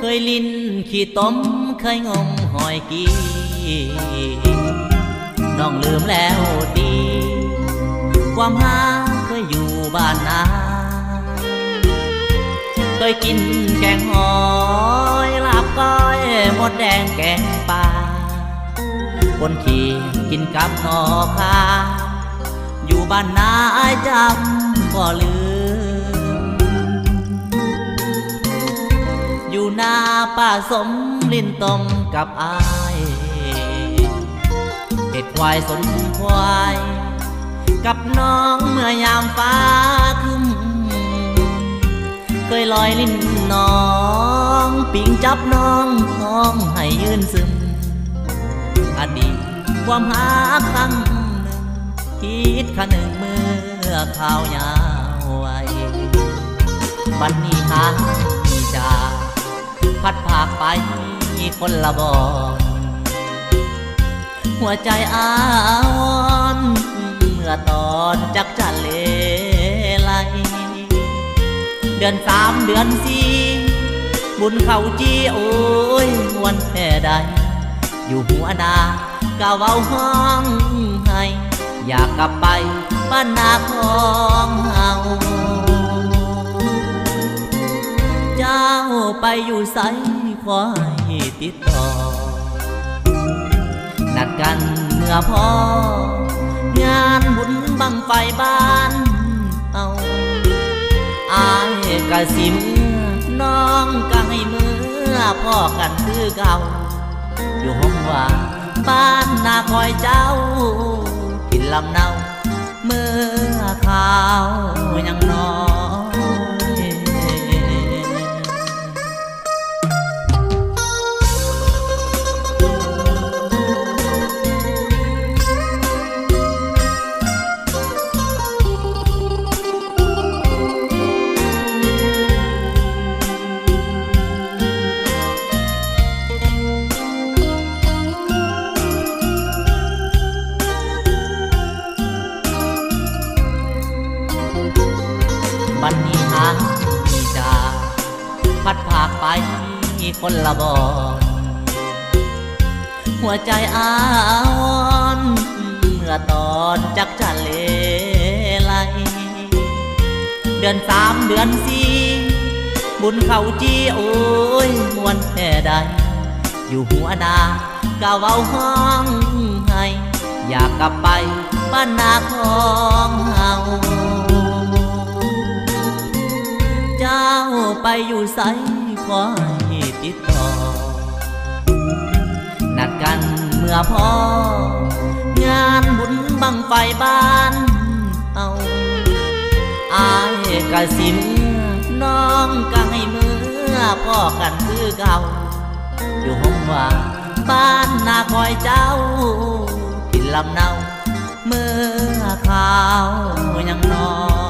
เคยลิ้นขี้ต้มเคยงมหอยกีน้องลืมแล้วดีความหาเคยอยู่บ้านนาเคยกินแกงหอยลาบก้อยหมดแดงแกงปลาบนขี่กินกับหนอคาอยู่บ้านนาจำบ่ลืมอยู่หน้าป้าสมลิ้นต้มกับอายเห็ดควายสนควายกับน้องเมื่อยามฟ้าคึมเคยลอยลิ้นน้องปิ่งจับน้องห้องให้ยืนซึมอดีตความหาครั้งหนึ่งคิดขนึงเมื่อข่าวยาวไว้บัดนี้หามีจาพัดพากไปคนละบอนหัวใจอาวรเมื่อตอนจักจันเลไลเดือน3 เดือน4บุญเข้าจีโอ้ยวันแท่ใดอยู่หัวหน้ากะเว้าห้องให้อยากกลับไปบ้านนาของเฮาเจ้าไปอยู่ไสขอให้ติดต่อนัดกันเมื่อพองานบุญบังไฟบ้านเอาอายกะสิมน้องกะให้เมื่อพ่อกันคือเก่าอยู่ห้องว่าบ้านนาคอยเจ้ากินลำเนาเมื่อข่าวยังน้อยบัดนี้หามีจาพัดพากไปคนละบอนหัวใจอาวรเมื่อตอนจักจันเลไลเดือน3 เดือน4บุญเข้าจีโอ้ยมวนแท่ใดอยู่หัวหน้ากะเว้าห้องให้อยากกลับไปบ้านนาของเฮาเจ้าไปอยู่ไสขอให้ติดต่อนัดกันเมื่อพองานบุญบังไฟบ้านเอาอายกะสิมน้องกะให้เมื่อพ่อกันคือเก่าอยู่ห้องว่าบ้านนาคอยเจ้ากินลำเนาเมื่อข่าวยังน้อย